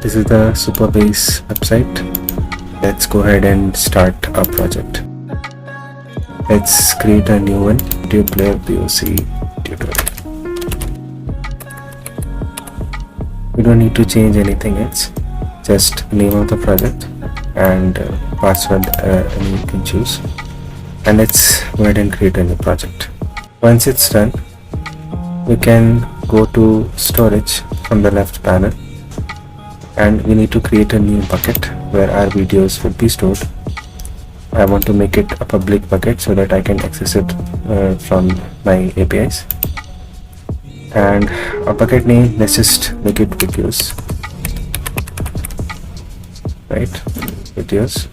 This is the supabase website. Let's go ahead and start our project. Let's create a new one, video player POC tutorial. We don't need to change anything else, just name of the project and password you can choose. And let's go ahead and create a new project. Once it's done, we can go to storage from the left panel, and we need to create a new bucket where our videos would be stored. I want to make it a public bucket so that I can access it from my APIs. And a bucket name, let's just make it videos, right? Videos.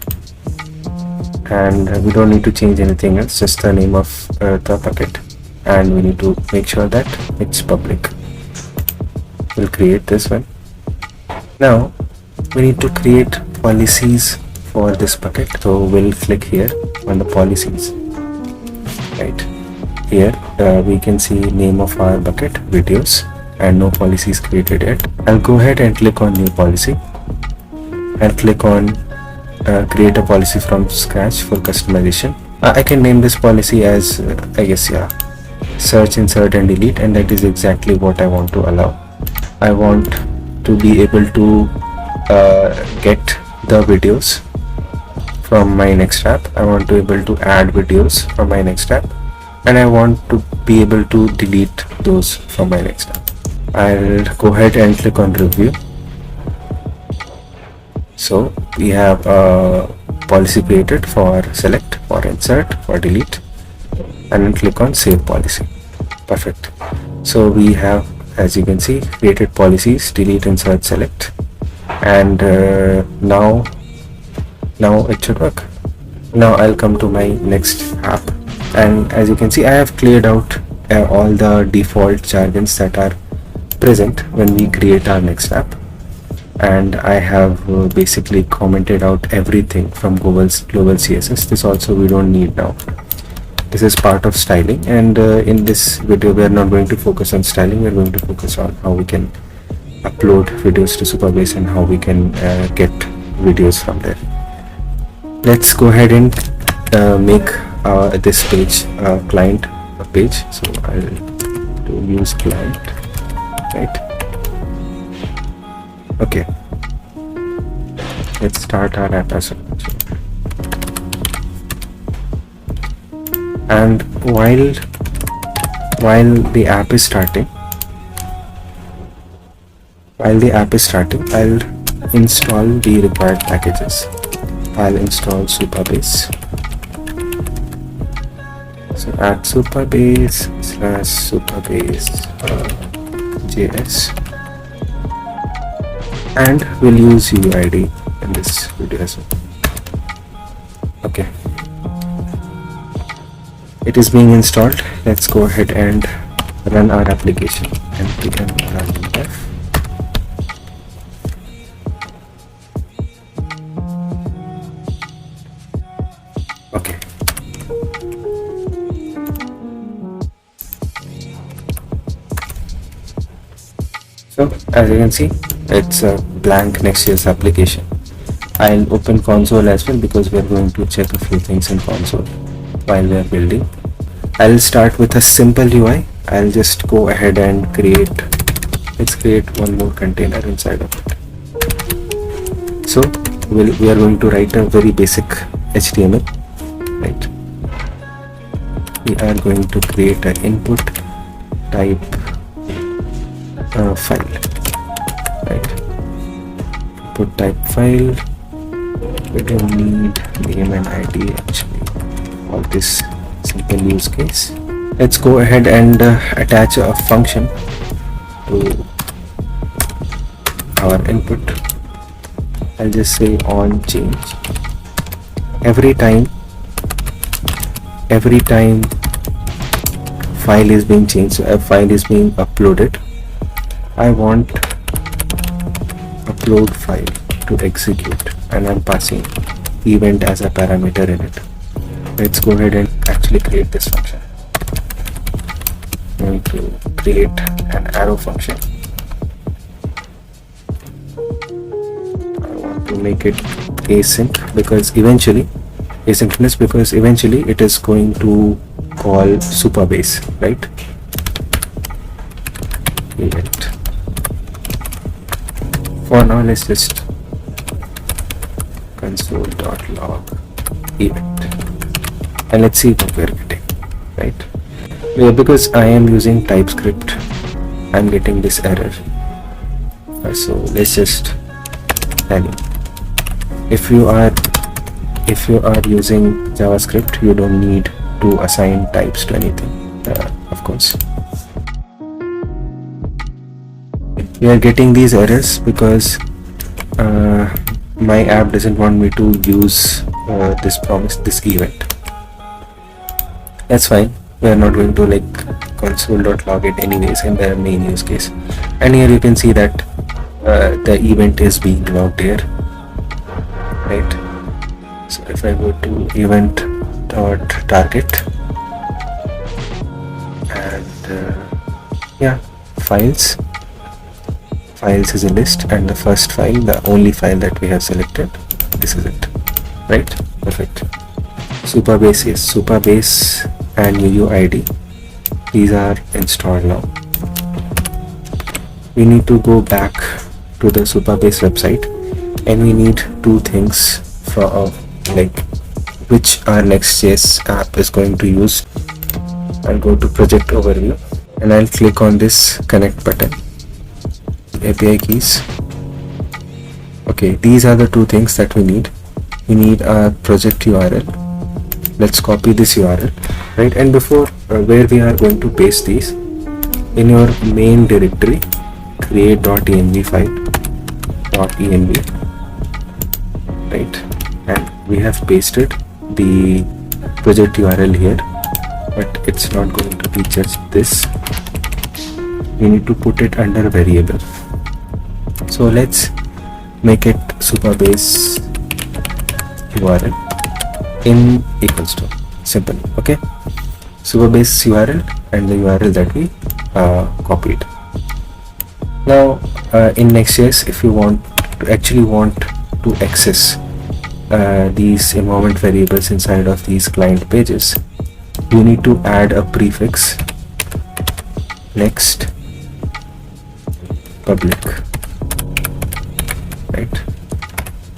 And we don't need to change anything else, just the name of the bucket, and we need to make sure that it's public. We'll create this one. Now we need to create policies for this bucket, so we'll click here on the policies. Right here we can see name of our bucket, videos, and no policies created yet. I'll go ahead and click on new policy and click on create a policy from scratch for customization. I can name this policy as I guess search, insert and delete, and that is exactly what I want to allow. I want to be able to get the videos from my next app. I want to be able to add videos from my next app, and I want to be able to delete those from my next app. I'll go ahead and click on review. So we have a policy created for select, for insert, for delete, and then click on save policy. Perfect. So we have, as you can see, created policies, delete, insert, select, and now it should work. Now I'll come to my next app, and as you can see, I have cleared out all the default jargons that are present when we create our next app, and I have basically commented out everything from global CSS. This also we don't need now. This is part of styling, and in this video we are not going to focus on styling. We are going to focus on how we can upload videos to supabase and how we can get videos from there. Let's go ahead and make this page a client page. So I'll use client, right? Okay, let's start our app as well. And while the app is starting, I'll install the required packages. I'll install supabase. So add supabase / JS, and we'll use UID in this video as well. Okay, it is being installed. Let's go ahead and run our application, npm run def. Okay, so as you can see, it's a blank nextjs application. I'll open console as well because we're going to check a few things in console while we are building. I'll start with a simple UI. I'll just go ahead and let's create one more container inside of it. So we are going to write a very basic HTML, right? We are going to create an input type file, right? Input type file. We don't need name and ID actually for this simple use case. Let's go ahead and attach a function to our input. I'll just say on change. Every time file is being changed, so a file is being uploaded, I want upload file to execute, and I'm passing event as a parameter in it. Let's go ahead and actually create this function. I'm going to create an arrow function. to make it async because eventually asynchronous because eventually it is going to call supabase, right? Event. For now, let's just console.log event and let's see what we're getting, right? Yeah, because I am using TypeScript, I'm getting this error. So let's just tell you. If you are using JavaScript, you don't need to assign types to anything, of course. We are getting these errors because my app doesn't want me to use this event. That's fine. We are not going to like console.log it anyways in the main use case. And here you can see that the event is being logged here, right? So if I go to event.target and yeah, files is a list, and the first file, the only file that we have selected, this is it, right? Perfect. Supabase is supabase and UUID. These are installed now. We need to go back to the supabase website and we need two things for like which our nextjs app is going to use. I'll go to project overview and I'll click on this connect button. API keys. Okay, these are the two things that we need. We need a project URL. Let's copy this URL, right? And before where we are going to paste these, in your main directory, create .env file, .env, right? And we have pasted the project URL here, but it's not going to be just this. We need to put it under variable. So let's make it supabase URL in equals to simple. Okay, supabase URL and the URL that we copied. Now in nextjs, if you want to access these environment variables inside of these client pages, you need to add a prefix next public, right?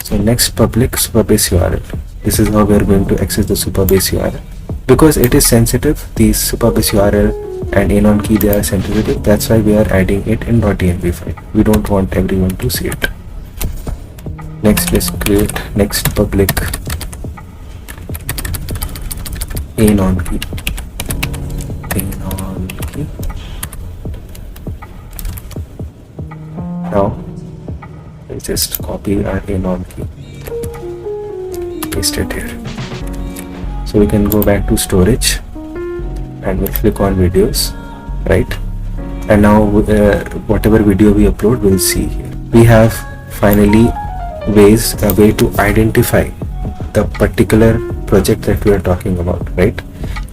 So next public supabase URL. This is how we are going to access the supabase URL. Because it is sensitive, the supabase URL and anon key, they are sensitive. That's why we are adding it in .env file. We don't want everyone to see it. Next, let's create next public anon key. Anon key. Now let's just copy our anon key, paste it here. So we can go back to storage and we'll click on videos, right? And now whatever video we upload, we'll see here. We have finally a way to identify the particular project that we are talking about, right?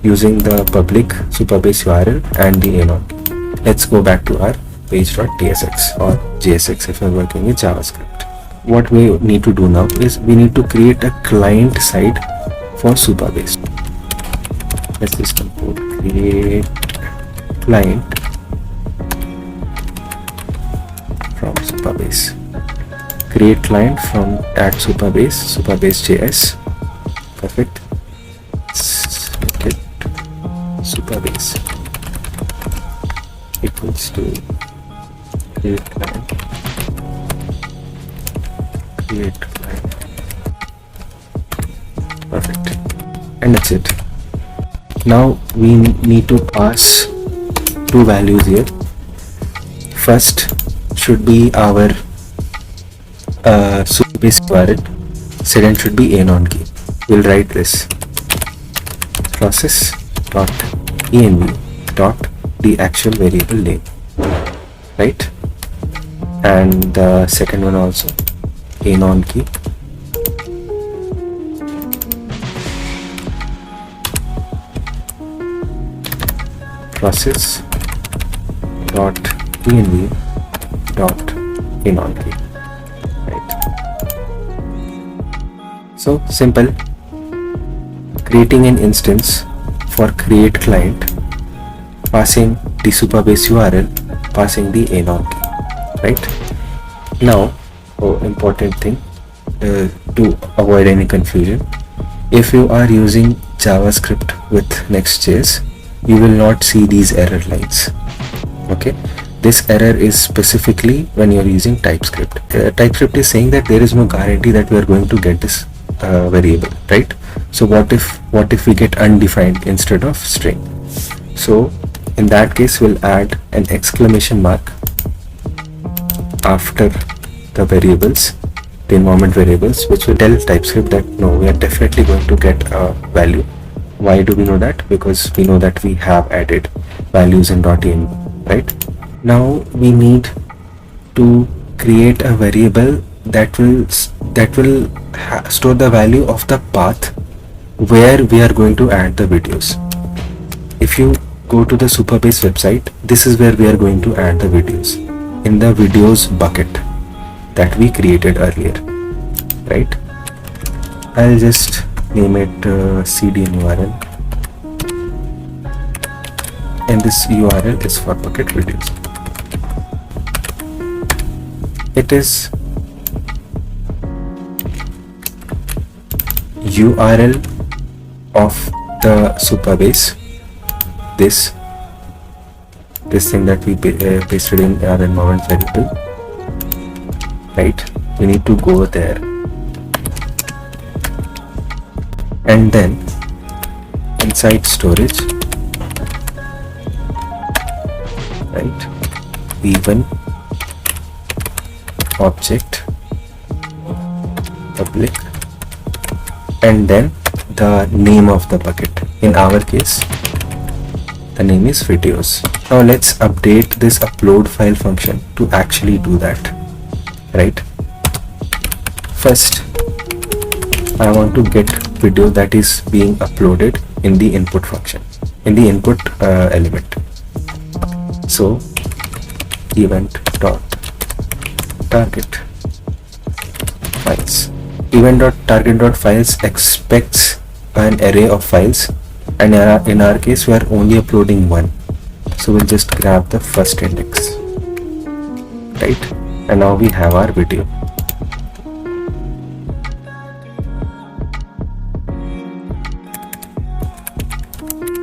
Using the public supabase URL and the anon key. Let's go back to our page.tsx or JSX if we're working with JavaScript. What we need to do now is we need to create a client side for supabase. Let's just import create client from supabase. Create client from supabase.js. Perfect. Set it supabase equals to create client. Perfect. And that's it. Now we need to pass two values here. First should be our supabase URL. Second should be anon key. We'll write this process.env dot the actual variable name, right? And the second one also anon key process dot env dot anon key, right? So simple. Creating an instance for create client, passing the supabase URL, passing the anon key, right? Now, important thing to avoid any confusion. If you are using JavaScript with nextjs, you will not see these error lines. Okay, this error is specifically when you are using TypeScript. TypeScript is saying that there is no guarantee that we are going to get this variable, right? So what if we get undefined instead of string? So in that case, we'll add an exclamation mark after the variables, the environment variables, which will tell TypeScript that no, we are definitely going to get a value. Why do we know that? Because we know that we have added values in .env, right? Now we need to create a variable that will store the value of the path where we are going to add the videos. If you go to the supabase website, this is where we are going to add the videos, in the videos bucket that we created earlier, right? I'll just name it cdn URL, and this URL is for bucket videos. It is URL of the supabase, this thing that we pasted in our environment variable, right? We need to go there, and then inside storage, right, v1 object public, and then the name of the bucket. In our case, the name is videos. Now let's update this upload file function to actually do that, right? First, I want to get video that is being uploaded in the input function, in the input element. So event dot target files. Event dot target dot files expects an array of files, and in our case we are only uploading one, so we'll just grab the first index, right? And now we have our video.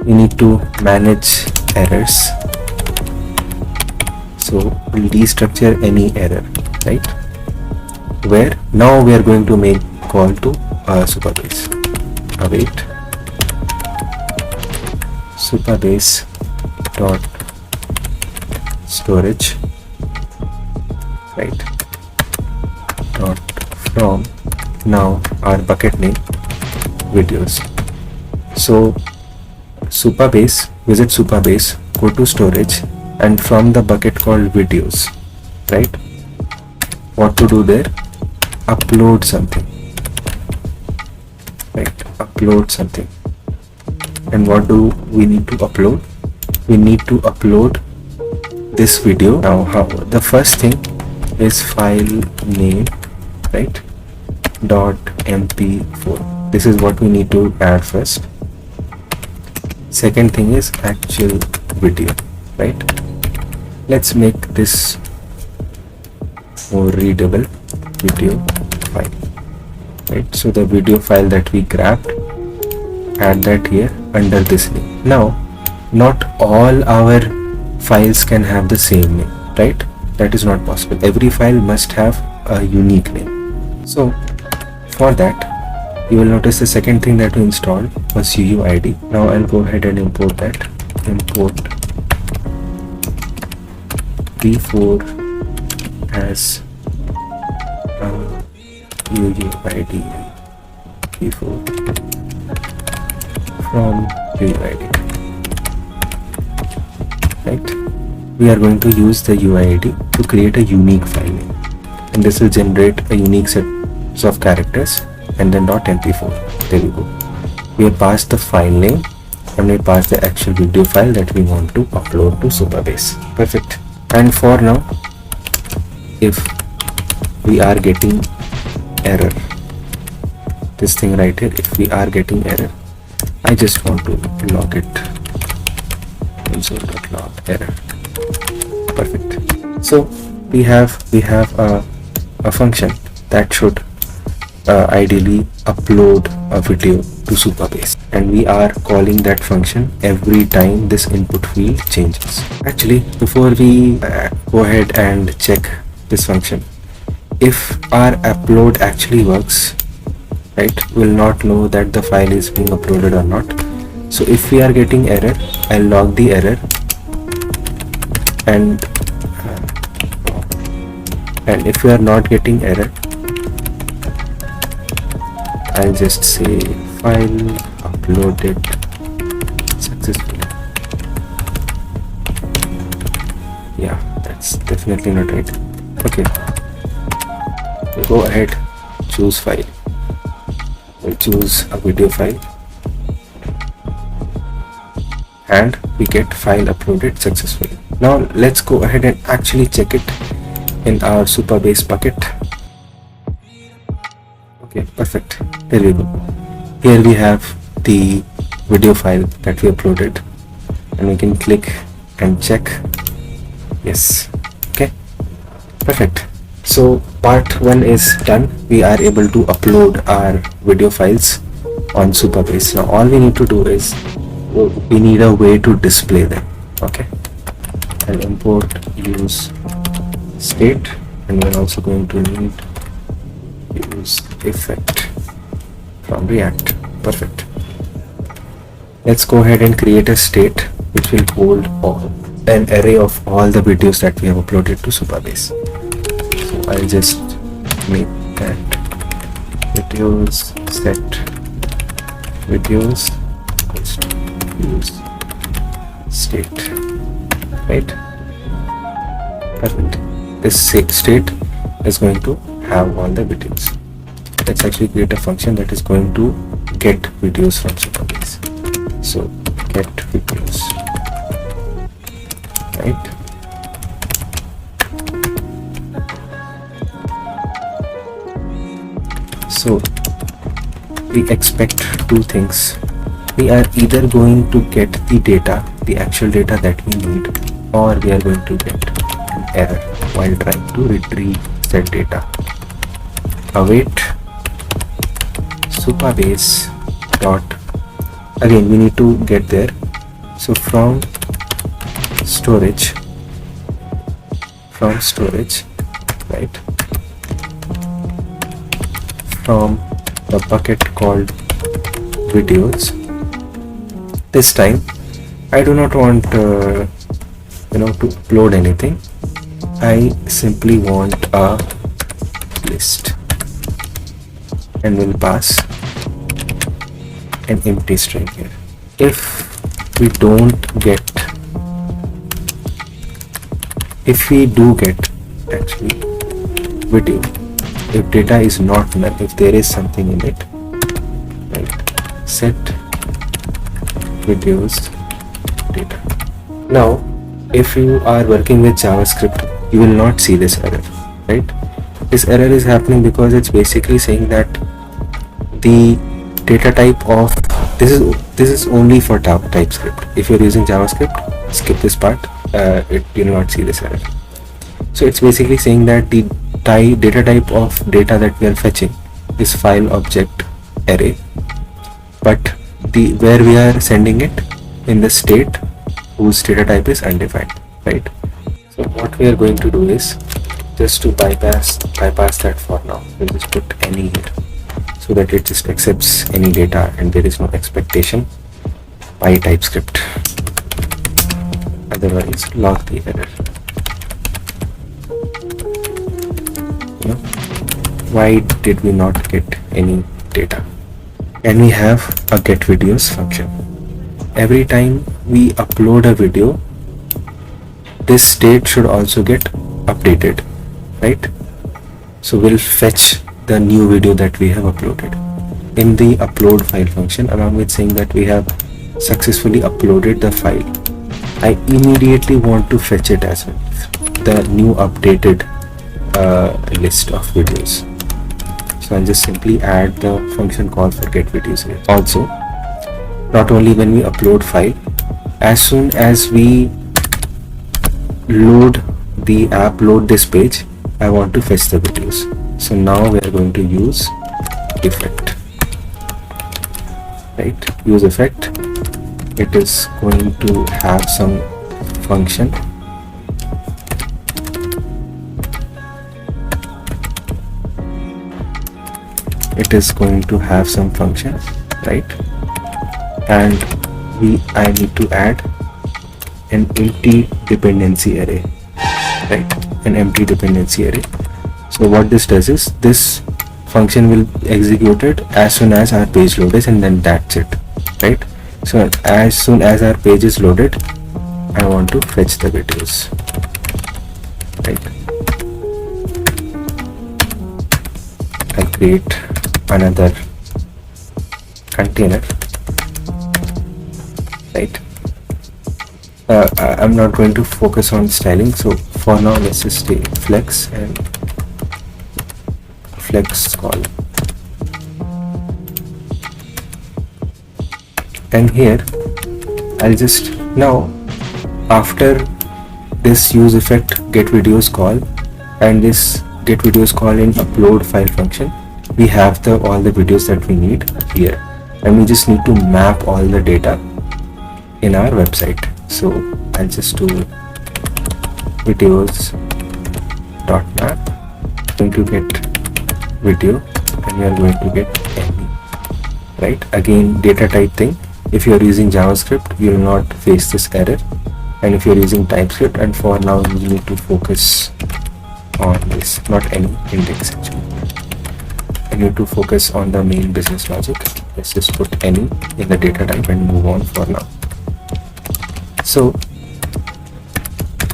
We need to manage errors, so we'll destructure any error, right? Where now we are going to make call to supabase. Await supabase dot storage, right, dot from now our bucket name videos. So supabase, visit supabase, go to storage, and from the bucket called videos, right, what to do there? Upload something, right? Upload something. And what do we need to upload? We need to upload this video. Now the first thing is file name, right, .mp4. This is what we need to add first. Second thing is actual video, right? Let's make this more readable. Video file, right? So the video file that we grabbed, add that here under this name. Now not all our files can have the same name, right? That is not possible. Every file must have a unique name. So for that, you will notice the second thing that we installed was UUID. Now I'll go ahead and import that. Import v4 as UUID v4 from UUID, right? We are going to use the UUID to create a unique file name, and this will generate a unique set of characters, and then .mp4. There we go. We have passed the file name, and we pass the actual video file that we want to upload to supabase. Perfect. And for now, if we are getting error, this thing right here. If we are getting error, I just want to log it, console.log error. Perfect. So we have a function that should ideally upload a video to supabase, and we are calling that function every time this input field changes. Actually, before we go ahead and check this function, if our upload actually works, right, we'll not know that the file is being uploaded or not. So if we are getting error, I'll log the error, and if we are not getting error, I'll just say file uploaded successfully. Yeah, that's definitely not right. Okay, go ahead, choose file. We'll choose a video file, and we get file uploaded successfully. Now let's go ahead and actually check it in our supabase bucket. Okay, perfect. Here we go. Here we have the video file that we uploaded, and we can click and check. Yes. Okay, perfect. So part 1 is done. We are able to upload our video files on supabase. Now all we need to do is we need a way to display them. Okay, I'll import use state, and we're also going to need use effect from React. Perfect. Let's go ahead and create a state which will hold an array of all the videos that we have uploaded to supabase. So I'll just make that videos set videos equals to use state, right? Perfect. This state is going to have all the videos. Let's actually create a function that is going to get videos from supabase. So get videos, right? So we expect two things. We are either going to get the data, the actual data that we need, or we are going to get an error while trying to retrieve said data. Await supabase dot, again we need to get there. So from storage, right, from the bucket called videos. This time I do not want to upload anything. I simply want a list, and we'll pass an empty string here. If we do get actually video, if data is not null, if there is something in it, right, set videos data. Now if you are working with JavaScript, you will not see this error, right? This error is happening because it's basically saying that the data type of this is only for TypeScript. If you're using JavaScript, skip this part. You will not see this error. So it's basically saying that the data type of data that we are fetching is file object array, but where we are sending it in the state whose data type is undefined, right? So what we are going to do is just to bypass that for now. We'll just put any here so that it just accepts any data and there is no expectation by TypeScript. Otherwise, log the error. Why did we not get any data? And we have a get videos function. Every time we upload a video, this state should also get updated, right? So we'll fetch the new video that we have uploaded in the upload file function, along with saying that we have successfully uploaded the file. I immediately want to fetch it as well, the new updated list of videos. So I'll just simply add the function call for get videos here. Also, not only when we upload file, as soon as we load the app, load this page, I want to fetch the videos. So now we are going to use effect, right? Use effect. It is going to have some function. It is going to have some function, right? And I need to add an empty dependency array, right? An empty dependency array. So what this does is, this function will execute it as soon as our page loads, and then that's it, right? So as soon as our page is loaded, I want to fetch the videos, right? I'll create another container, right? I'm not going to focus on styling, so for now let's just say flex and flex call. And here I'll just, now after this use effect get videos call and this get videos call in upload file function, we have all the videos that we need here, and we just need to map all the data in our website. So I'll just do videos dot map, going to get video, and we are going to get any, right? Again, data type thing. If you are using JavaScript, you will not face this error, and if you are using TypeScript, and for now you need to focus on this, not any index actually. I need to focus on the main business logic. Let's just put any in the data type and move on for now. So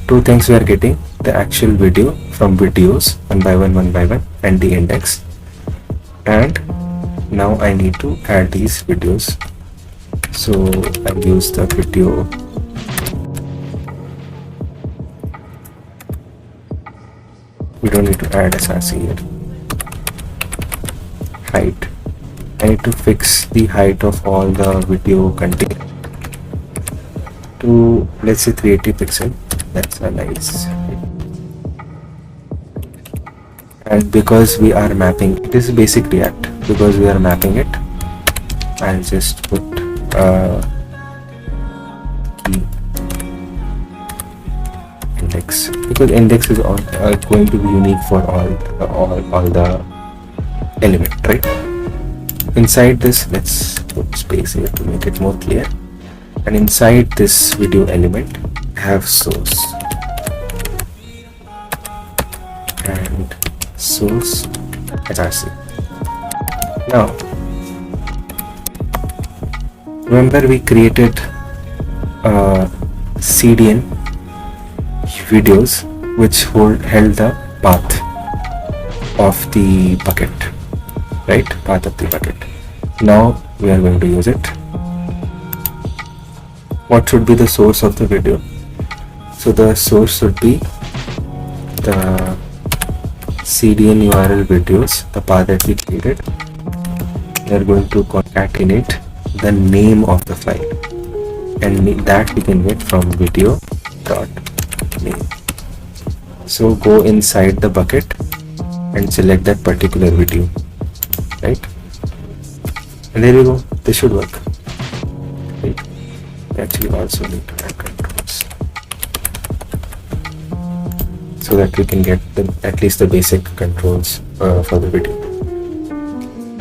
two things we are getting: the actual video from videos one by one, and the index. And now I need to add these videos. So I'll use the video we don't need to add src here. Height, I need to fix the height of all the video content to, let's say, 380 pixel. That's a nice. And because we are mapping, this is basic React, because we are mapping it, I'll just put key index, because index is going to be unique for all the element, right? Inside this, let's put space here to make it more clear, and inside this video element have source and source src. Now remember, we created CDN videos which held the path of the bucket, right? Path of the bucket. Now we are going to use it. What should be the source of the video? So the source should be the CDN URL videos, the path that we created. We are going to concatenate the name of the file, and that we can get from video dot name. So go inside the bucket and select that particular video, right? And there you go. This should work, right? We actually also need to add controls so that we can get at least the basic controls for the video.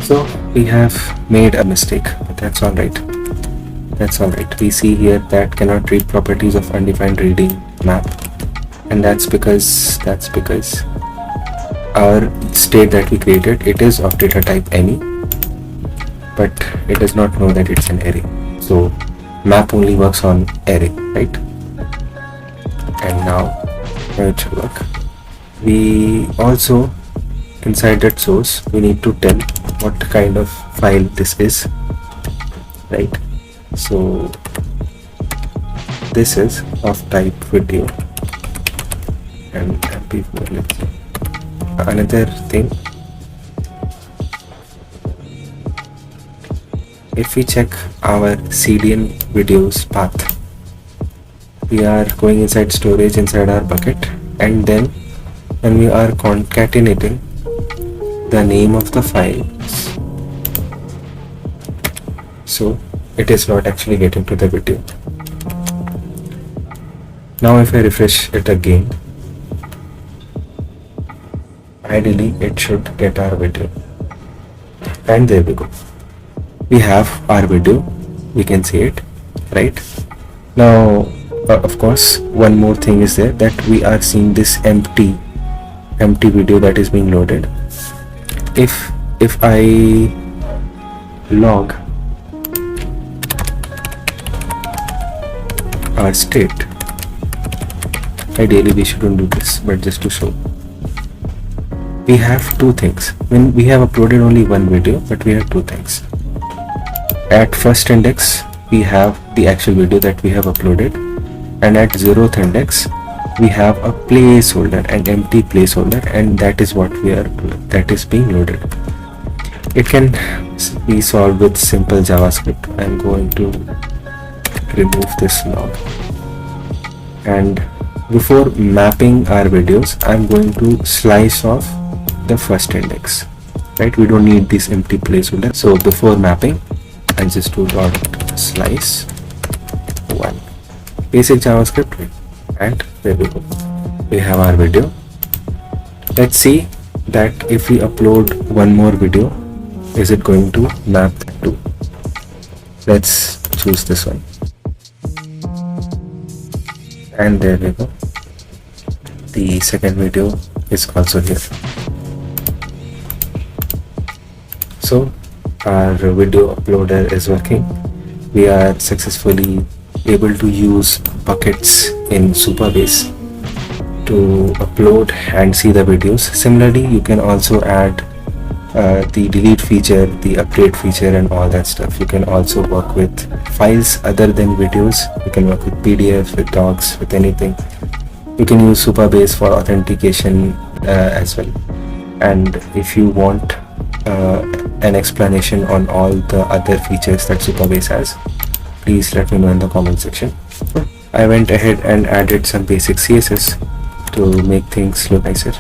So we have made a mistake, but that's all right. That's all right. We see here that cannot read properties of undefined reading map, and that's because our state that we created, it is of data type any, but it does not know that it's an array. So map only works on array, right? And now it should work. We also, inside that source, we need to tell what kind of file this is, right? So this is of type video and mp4. Let's see. Another thing, if we check our CDN videos path, we are going inside storage inside our bucket, and then when we are concatenating the name of the file, so it is not actually getting to the video. Now if I refresh it again, ideally it should get our video, and there we go, we have our video, we can see it right now. Of course, one more thing is there, that we are seeing this empty video that is being loaded. If I log our state, ideally we shouldn't do this, but just to show, we have two things. When we have uploaded only one video, but we have two things. At first index we have the actual video that we have uploaded, and at 0th index we have a placeholder, an empty placeholder, and that is what that is being loaded. It can be solved with simple JavaScript. I'm going to remove this log, and before mapping our videos, I'm going to slice off the first index, right? We don't need this empty placeholder. So before mapping, I'll just do dot slice 1, basic JavaScript, and there we go, we have our video. Let's see that if we upload one more video, is it going to map to? Let's choose this one, and there we go, the second video is also here. So our video uploader is working. We are successfully able to use buckets in supabase to upload and see the videos. Similarly, you can also add the delete feature, the update feature, and all that stuff. You can also work with files other than videos. You can work with PDFs, with docs, with anything. You can use supabase for authentication as well. And if you want an explanation on all the other features that supabase has, please let me know in the comment section. I went ahead and added some basic CSS to make things look nicer.